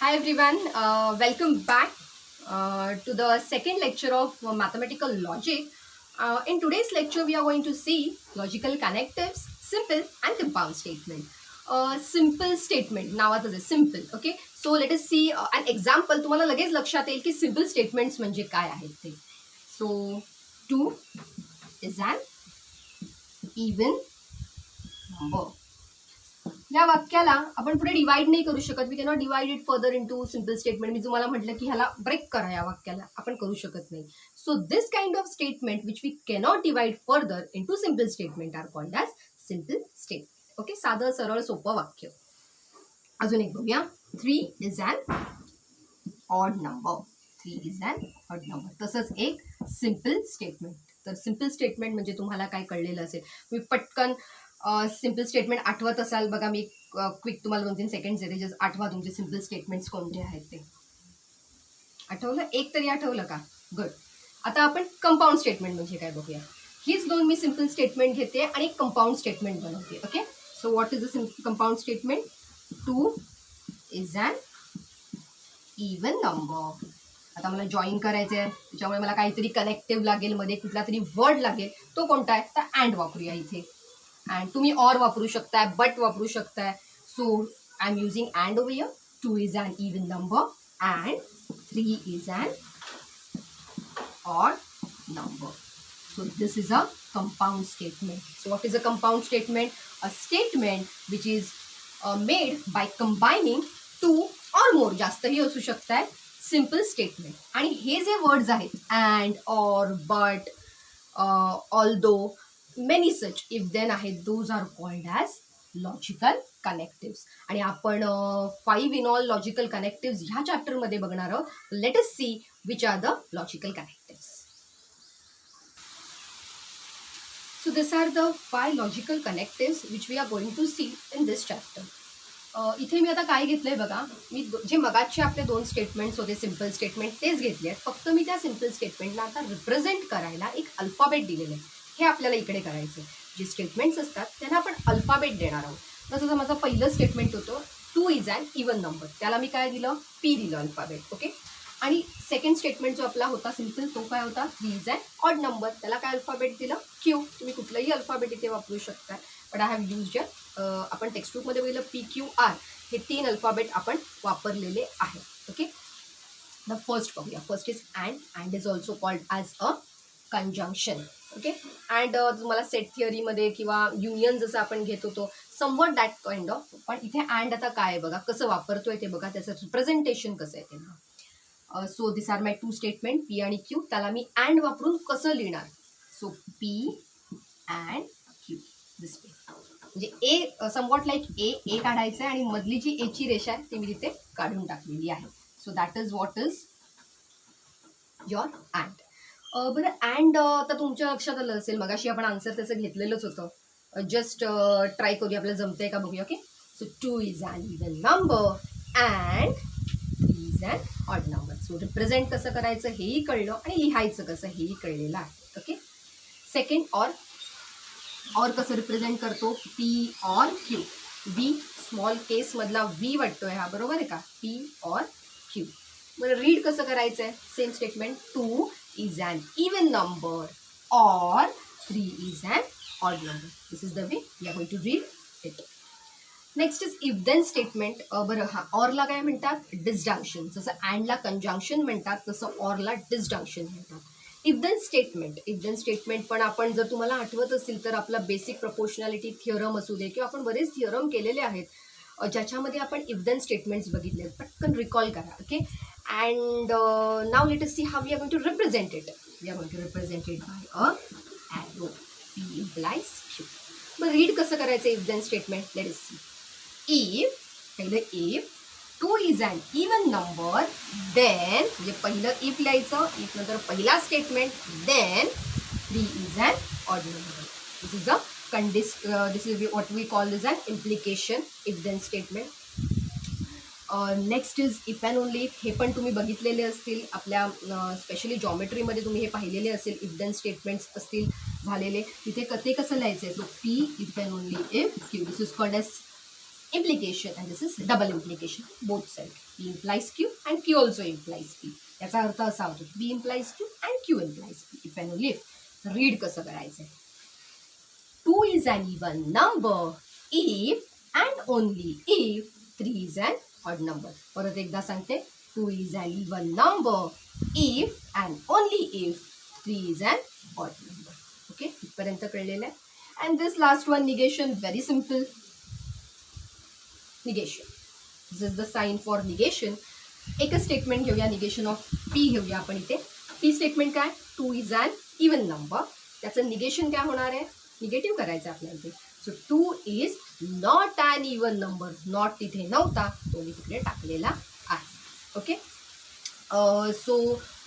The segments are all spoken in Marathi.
Hi everyone, welcome back to the second lecture of mathematical logic. In today's lecture, we are going to see logical connectives, simple and compound statement. Simple statement नावातच आहे simple. Okay, so let us see an example. तुम्हाला लगेच लक्षात येईल की simple statements म्हणजे काय आहेत ते. So 2 is an even number. या वाक्याला आपण पुढे डिवाइड नाही करू शकत. We cannot divide it further into simple statement. मी तुम्हाला म्हटलं की ह्याला ब्रेक करा, या वाक्याला आपण करू शकत नाही. So this kind of statement which we cannot divide further into simple statement are called as simple statement. Okay, साधं सरळ सोपं वाक्य. अजून एक बघूया. 3 is an odd number. 3 is an odd number. तसंच एक सिंपल स्टेटमेंट. तर सिंपल स्टेटमेंट म्हणजे तुम्हाला काय कळलेलं असेल. मी पटकन सिंपल स्टेटमेंट आठवत असाल बघा. मी क्विक तुम्हाला 2-3 सेकंड्स देते. जस्ट आठवा तुमचे सिंपल स्टेटमेंट्स कोणते आहेत ते. आठवलं? एक तरी आठवलं का? गुड. आता आपण कंपाऊंड स्टेटमेंट म्हणजे काय बघूया. हीच दोन मी सिंपल स्टेटमेंट घेते आणि एक कंपाऊंड स्टेटमेंट बनवते. Okay, so what is a compound statement? 2 is an even number. आता मला जॉईन करायचं आहे, त्याच्यामुळे मला काहीतरी कनेक्टिव्ह लागेल, मध्ये कुठला तरी वर्ड लागेल. तो कोणता आहे? तर अँड वापरूया इथे. अँड तुम्ही ऑर वापरू शकताय, बट वापरू शकताय. So I am using and over here. 2 is an even number and 3 is an odd number. So this is a compound statement. So what is a compound statement? A statement which is made by combining two or more, जास्तही असू शकताय, simple statement. आणि हे जे वर्ड्स आहेत and, or, but, although, many such if then आहेत, those are called as logical connectives. आणि आपण 5 in all लॉजिकल कनेक्टिव्स ह्या चॅप्टरमध्ये बघणार आहोत. Let us see which are the logical connectives. So these are the 5 logical connectives which we are going to see in this chapter. इथे मी आता काय घेतलंय बघा. मी जे मगाचे आपले 2 स्टेटमेंट्स होते सिंपल स्टेटमेंट तेच घेतले आहेत. फक्त मी त्या सिंपल स्टेटमेंटला आता रिप्रेझेंट करायला एक अल्फाबेट दिलेलं आहे. हे आपल्याला इकडे करायचं. जे स्टेटमेंट्स असतात त्यांना आपण अल्फाबेट देणार आहोत. जसं माझं पहिलं स्टेटमेंट होतं 2 इज ॲन इवन नंबर. त्याला मी काय दिलं? पी दिलं अल्फाबेट. ओके, आणि सेकंड स्टेटमेंट जो आपला होता सिंपल तो काय होता? 3 इज ॲन ऑड नंबर. त्याला काय अल्फाबेट दिलं? क्यू. तुम्ही कुठलंही अल्फाबेट इथे वापरू शकता. बट आय हॅव यूज्ड आपण टेक्स्टबुकमध्ये बघितलं PQR हे 3 अल्फाबेट आपण वापरलेले आहेत. ओके, द फर्स्ट बघूया. First is and. And is also called as a conjunction. Okay, and तुम्हाला सेट थिअरीमध्ये किंवा युनियन जसं आपण घेत होतो समवट दॅट काइंड ऑफ. पण इथे अँड आता काय आहे बघा, कसं वापरतोय ते बघा, त्याचं रिप्रेझेंटेशन कसं आहे ते. So this are my 2 statement P आणि क्यू. त्याला मी अँड वापरून कसं लिहिणार? So P and Q this way. म्हणजे ए समवॉट लाईक ए काढायचं आहे आणि मधली जी एची रेषा आहे ती मी तिथे काढून टाकलेली आहे. So that is what is your and. बरं, अँड तर तुमच्या लक्षात आलं असेल मगाशी आपण आन्सर त्याचं घेतलेलंच होतं. जस्ट ट्राय करूया, आपल्याला जमतंय का बघूया. Okay, so 2 is an even number and 3 is an odd number. So represent कसं करायचं हेही कळलं आणि लिहायचं कसं हेही कळलेलं आहे. ओके, सेकंड ऑर कसं रिप्रेझेंट करतो? P or Q. V small केसमधला व्ही वाटतोय हा, बरोबर आहे का? P or Q. बरं, रीड कसं करायचं आहे? Same statement. 2 is an even number or 3 is an odd number. This is the way we are going to read it. Next is if then statement. बरं, हा ऑरला काय म्हणतात? डिसजंक्शन. जसं अँडला कंजंक्शन म्हणतात तसं ऑरला डिसजंक्शन म्हणतात. इफ देन स्टेटमेंट पण आपण जर तुम्हाला आठवत असेल तर आपला बेसिक प्रपोर्शनॅलिटी थिअरम असू दे किंवा आपण बरेच थिअरम केलेले आहेत ज्याच्यामध्ये आपण इफ देन स्टेटमेंट्स बघितले. पटकन रिकॉल करा. Okay, and now let us see how we are going to represent it. We are going to represent it by a arrow. P implies Q. मग रीड कसं करायचं if then statement? Let us see. If, पहिलं if 2 is an even number then, म्हणजे पहिलं इफ लिहायचं, इफ नंतर पहिला statement, then 3 is an odd number. This is this is what we call is and implication if then statement. Next is if and only if. हे पण तुम्ही बघितलेले असतील आपल्या स्पेशली जॉमेट्रीमध्ये तुम्ही हे पाहिलेले असेल. इफ देन स्टेटमेंट्स असतील झालेले तिथे ते कसं लिहायचं आहे? So P if and only if Q. This is called as implication and this is double implication, both side. P implies Q and Q also implies P. याचा अर्थ असा होतो P implies Q and Q implies P. If and only if. Read कसं करायचं? 2 is an even number if and only if 3 is an odd number. परत एकदा सांगते, 2 is an even number if and only if 3 is an odd number. Okay, इथपर्यंत कळलेलं आहे. And this last one, negation, very simple. Negation. This is the sign for negation. एकच स्टेटमेंट घेऊया, निगेशन ऑफ P घेऊया आपण इथे. P स्टेटमेंट काय? 2 is an even number. त्याचं निगेशन काय होणार आहे? निगेटिव्ह करायचं आपल्याला इथे. So 2 is not an even number. Not तिथे नव्हता, तो मी तिकडे टाकलेला आहे. Okay, so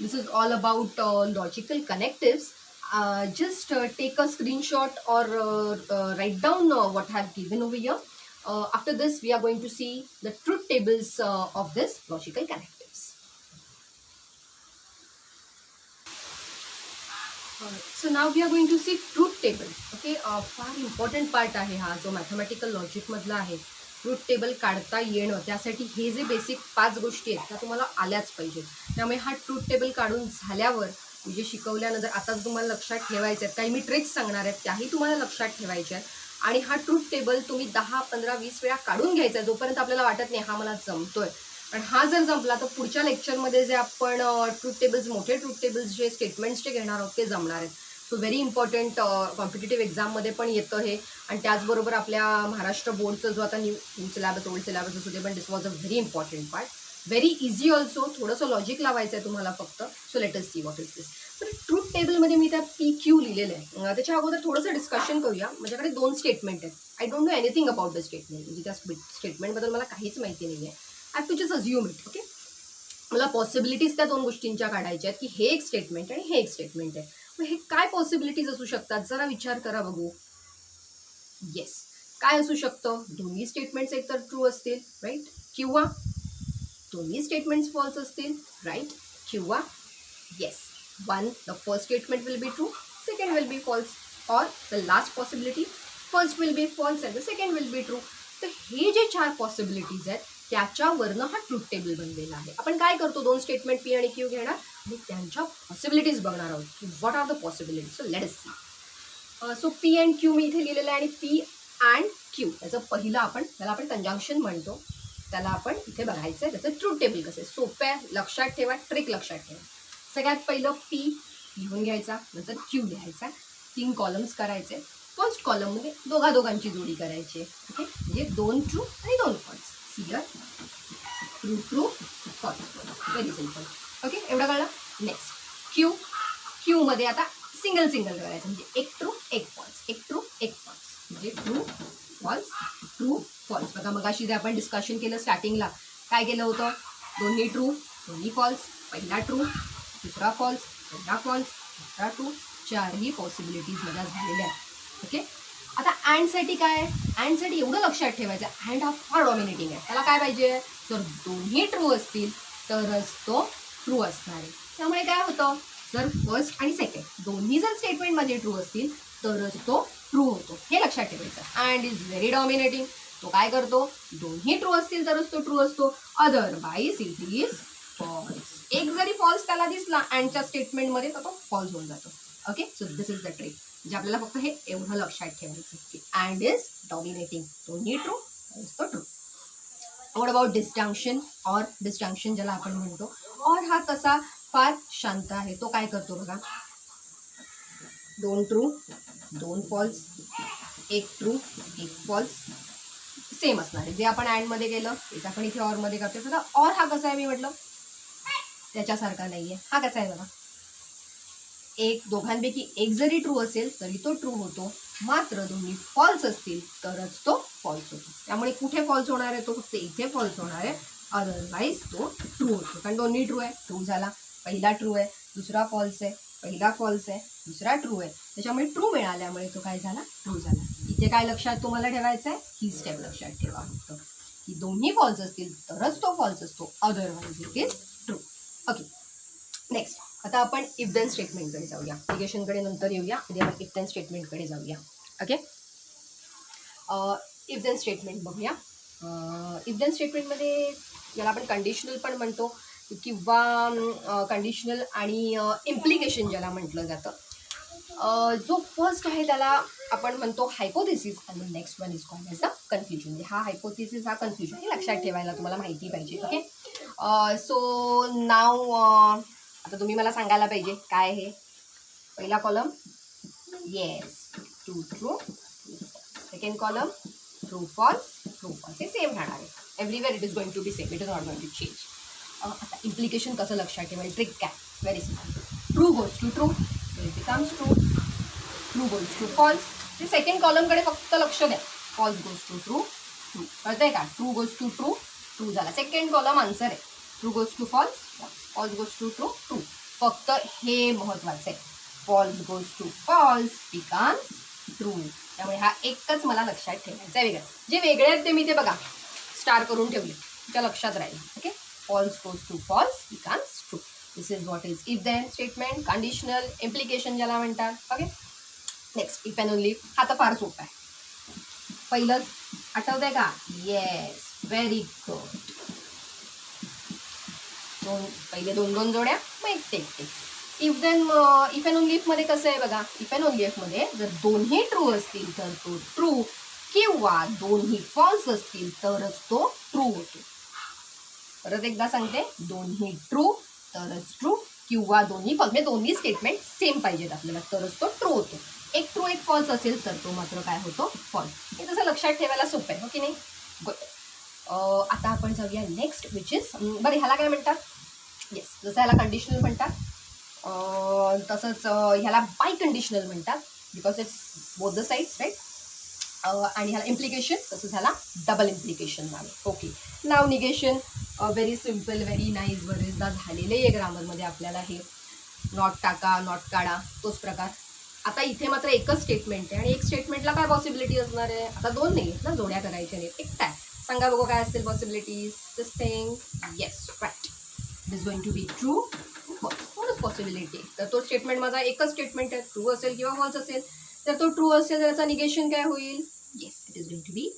this is all about logical connectives. Just take a screenshot or write down what I have given over here. After this, we are going to see the truth tables of this logical connectives. So now we are going to see truth table. Okay, फार important part आहे हा जो mathematical logic मधला आहे. ट्रूथ टेबल काढता येणं, त्यासाठी हे जे बेसिक 5 गोष्टी आहेत त्या तुम्हाला आल्याच पाहिजेत. त्यामुळे हा ट्रूथ टेबल काढून झाल्यावर म्हणजे शिकवल्यानंतर आता तुम्हाला लक्षात ठेवायचे आहेत, काही मी ट्रिक्स सांगणार आहेत त्याही तुम्हाला लक्षात ठेवायच्या आहेत. आणि हा ट्रूथ टेबल तुम्ही 10, 15, 20 वेळा काढून घ्यायचा आहे, जोपर्यंत आपल्याला वाटत नाही हा मला जमतोय. पण हा जर जमला तर पुढच्या लेक्चरमध्ये जे आपण ट्रूथ टेबल्स, मोठे ट्रूथ टेबल्स जे स्टेटमेंट्सचे घेणार आहोत ते जमणार आहेत. सो व्हेरी इम्पॉर्टंट, कॉम्पिटेटिव्ह एक्झाममध्ये पण येतं हे. आणि त्याचबरोबर आपल्या महाराष्ट्र बोर्डचं जो आता न्यू सिलेबस, ओल्ड सिलेबस असू दे, पण this was a very important part. Very easy also. थोडंसं लॉजिक लावायचं आहे तुम्हाला फक्त. So let us see what is this. तर ट्रूथ टेबलमध्ये मी त्या PQ लिहिलेलं आहे. त्याच्या अगोदर थोडंसं डिस्कशन करूया. माझ्याकडे 2 स्टेटमेंट आहेत. I don't know anything about the statement. म्हणजे त्या स्टेटमेंटबद्दल मला काहीच माहिती नाही आहे. I have to just assume it. Okay, मला पॉसिबिलिटीज त्या 2 गोष्टींच्या काढायच्या आहेत की हे एक स्टेटमेंट आणि हे एक स्टेटमेंट आहे. मग हे काय पॉसिबिलिटीज असू शकतात जरा विचार करा बघू. येस, काय असू शकतं? दोन्ही स्टेटमेंट्स एकतर ट्रू असतील, राईट, किंवा दोन्ही स्टेटमेंट्स फॉल्स असतील, राईट, किंवा yes, one the first statement will be true, second will be false, or the last possibility first will be false and the second will be true. तर हे जे 4 पॉसिबिलिटीज आहेत त्याच्यावरनं हा ट्रूथ टेबल बनलेला आहे. आपण काय करतो, 2 स्टेटमेंट P आणि Q घेणार आणि त्यांच्या पॉसिबिलिटीज बघणार आहोत की what are the possibilities. So let us see. So P and Q मी इथे लिहिलेलं आहे आणि P अँड Q त्याचं पहिलं त्याला आपण कंजंक्शन म्हणतो, त्याला आपण इथे बघायचं आहे. त्याचं ट्रूथ टेबल कसं आहे, सोपं आहे, लक्षात ठेवा, ट्रिक लक्षात ठेवा. सगळ्यात पहिलं P लिहून घ्यायचा, नंतर Q लिहायचा, 3 कॉलम्स करायचे. फर्स्ट कॉलममध्ये दोघांची जोडी करायची. ओके, म्हणजे 2 ट्रू आणि 2 false. Here true true false, very simple. Okay, एवढं कळलं. नेक्स्ट क्यू मध्ये आता सिंगल करायचं, म्हणजे 1 ट्रू 1 फॉल्स, 1 ट्रू 1 फॉल्स, म्हणजे ट्रू फॉल्स. बघा मगाशी जे आपण डिस्कशन केलं स्टार्टिंगला, काय केलं होतं, दोन्ही ट्रू दोन्ही फॉल्स, पहिला ट्रू दुसरा फॉल्स, पहिला फॉल्स दुसरा ट्रू, 4ही पॉसिबिलिटीज मला झालेल्या आहेत. ओके, आता अँडसाठी काय आहे, अँडसाठी एवढं लक्षात ठेवायचं, अँड हा फार डॉमिनेटिंग आहे. त्याला काय पाहिजे, जर दोन्ही ट्रू असतील तरच तो ट्रू असणार आहे. त्यामुळे काय होतं, जर फर्स्ट आणि सेकंड दोन्ही जर स्टेटमेंटमध्ये ट्रू असतील तरच तो ट्रू होतो. हे लक्षात ठेवायचं. And is very dominating. तो काय करतो, दोन्ही ट्रू असतील तरच तो ट्रू असतो, अदरवाईज इट इज फॉल्स. एक जरी फॉल्स त्याला दिसला अँडच्या स्टेटमेंटमध्ये तर तो फॉल्स होऊन जातो. Okay, so this is the trick. म्हणजे आपल्याला फक्त हे एवढं लक्षात ठेवायचं की अँड इज डॉमिनेटिंग, दोन्ही ट्रू तो ट्रू. व्हॉट अबाउट डिस्जंक्शन और डिस्जंक्शन ज्याला आपण म्हणतो, और हा तसा फार शांत आहे. तो काय करतो बघा, 2 true 2 false, 1 true 1 false, same असणार आहे. जे आपण अँडमध्ये केलं तेच आपण इथे ऑरमध्ये करतो. बघा और हा कसा आहे, मी म्हटलं त्याच्यासारखा नाही आहे. हा कसा आहे बघा, दोघांपैकी एक जरी ट्रू असेल तरी तो ट्रू होतो, मात्र दोन्ही फॉल्स असतील तरच तो फॉल्स होतो. त्यामुळे कुठे फॉल्स होणार आहे, तो फक्त इथे फॉल्स होणार आहे, अदरवाईज तो ट्रू होतो. कारण दोन्ही ट्रू आहे, ट्रू झाला, पहिला ट्रू आहे दुसरा फॉल्स आहे, पहिला फॉल्स आहे दुसरा ट्रू आहे, त्याच्यामुळे ट्रू मिळाल्यामुळे तो काय झाला, ट्रू झाला. इथे काय लक्षात तुम्हाला ठेवायचं आहे, ही स्टेप लक्षात ठेवा फक्त की दोन्ही फॉल्स असतील तरच तो फॉल्स असतो, otherwise it is true. Okay, next आता आपण इफ देन स्टेटमेंटकडे जाऊया. निगेशनकडे नंतर येऊया, आधी आपण इफ देन स्टेटमेंटकडे जाऊया. ओके, इफ देन स्टेटमेंट बघूया. इफ देन स्टेटमेंटमध्ये याला आपण कंडिशनल पण म्हणतो किंवा कंडिशनल आणि इम्प्लिकेशन ज्याला म्हटलं जातं. जो फर्स्ट आहे त्याला आपण म्हणतो हायपोथेसिस आणि next one is called as a confusion. म्हणजे हा हायपोथेसिस हा कन्फ्युजन हे लक्षात ठेवायला तुम्हाला माहिती पाहिजे. ओके, सो नाव आता तुम्ही मला सांगायला पाहिजे काय आहे. पहिला column yes true true, second column true false हे सेम राहणार आहे. Everywhere it is going to be same, it is not going to change. आता इम्प्लिकेशन कसं लक्षात ठेवायला ट्रिक काय, very simple. True goes to true, so it becomes true. True goes to false, ते सेकंड कॉलमकडे फक्त लक्ष द्या. False goes to true, true. कळतंय का? True goes to true, true झाला. सेकंड कॉलम आन्सर आहे. True goes to false, false goes to true, true. फक्त हे महत्त्वाचं आहे. False goes to false becomes true. त्यामुळे हा एकच मला लक्षात ठेवायचा आहे. वेगळं जे वेगळे आहेत ते मी ते बघा स्टार करून ठेवले, तुमच्या लक्षात राहील. Okay, false goes to false becomes true. This is what is if then statement. Conditional implication ज्याला म्हणतात. Okay, next if and only. हा तर फार सोपा आहे. पहिलंच आठवतंय का? Yes, very good. पहिले दोन जोड्या, मग एक. If then if and only इफमध्ये कसं आहे बघा. इफ अँड ओनली इफमध्ये जर दोन्ही ट्रू असतील तर तो ट्रू, किंवा दोन्ही फॉल्स असतील तरच तो ट्रू होतो. परत एकदा सांगते, दोन्ही ट्रू तरच ट्रू, किंवा दोन्ही फॉल्स. म्हणजे दोन्ही स्टेटमेंट सेम पाहिजेत आपल्याला तरच तो ट्रू होतो. एक ट्रू एक फॉल्स असेल तर तो मात्र काय होतो? फॉल्स. हे तसं लक्षात ठेवायला सोपं आहे, हो की नाही? गुड. आता आपण जाऊया नेक्स्ट विच इज, बरं ह्याला काय म्हणतात? येस, जसं ह्याला कंडिशनल म्हणतात तसंच ह्याला बाय कंडिशनल म्हणतात, because it's both the sides, right. आणि ह्याला इम्प्लिकेशन, तसंच ह्याला डबल इम्प्लिकेशन नाव. Okay, now negation very simple, very nice. बरेचदा झालेले आहे ग्रामरमध्ये आपल्याला हे. नॉट टाका, नॉट काढा, तोच प्रकार. आता इथे मात्र एकच स्टेटमेंट आहे आणि एक स्टेटमेंटला काय पॉसिबिलिटी असणार आहे? आता दोन नाही आहेत ना, जोड्या करायच्या नाहीत, एकटा आहे. सांगा बघू काय असतील possibilities. This thing, yes, right. It is going to be true, false possibility. तर तो स्टेटमेंट माझा एकच स्टेटमेंट आहे, ट्रू असेल किंवा फॉल्स असेल. तर तो ट्रू असेल तर त्याचा निगेशन काय होईल? Yes, it is going to be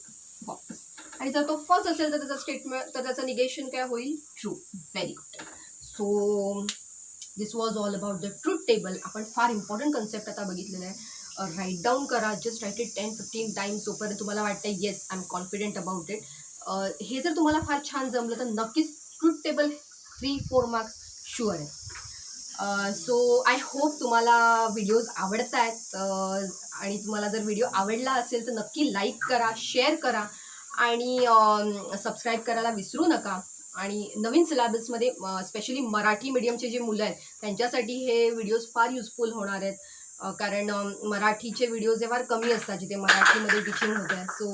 false. आणि जर तो फॉल्स असेल तर त्याचा स्टेटमेंट तर त्याचं निगेशन काय होईल? True. Very good. So this was all about the truth table. आपण फार इम्पॉर्टंट कन्सेप्ट आता बघितलेला आहे. राईट डाऊन करा, जस्ट राईट इट 10-15 टाइम्स जोपर्यंत तुम्हाला वाटतं yes I am confident about it. हे जर तुम्हाला फार छान जमलं तर नक्कीच ट्रूथ टेबल 3-4 मार्क्स शुअर आहे. सो आय होप तुम्हाला व्हिडिओज आवडत आहेत. आणि तुम्हाला जर व्हिडिओ आवडला असेल तर नक्की लाईक करा, शेअर करा आणि सबस्क्राईब करायला विसरू नका. आणि नवीन सिलेबसमध्ये स्पेशली मराठी मीडियमचे जे मुलं आहेत त्यांच्यासाठी हे व्हिडिओज फार युजफुल होणार आहेत. कारण मराठीचे व्हिडिओज हे फार कमी असतात जिथे मराठीमध्ये टीचिंग होते. सो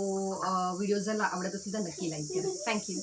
व्हिडिओज जर आवडत असेल तर नक्की लाईक करा. थँक्यू.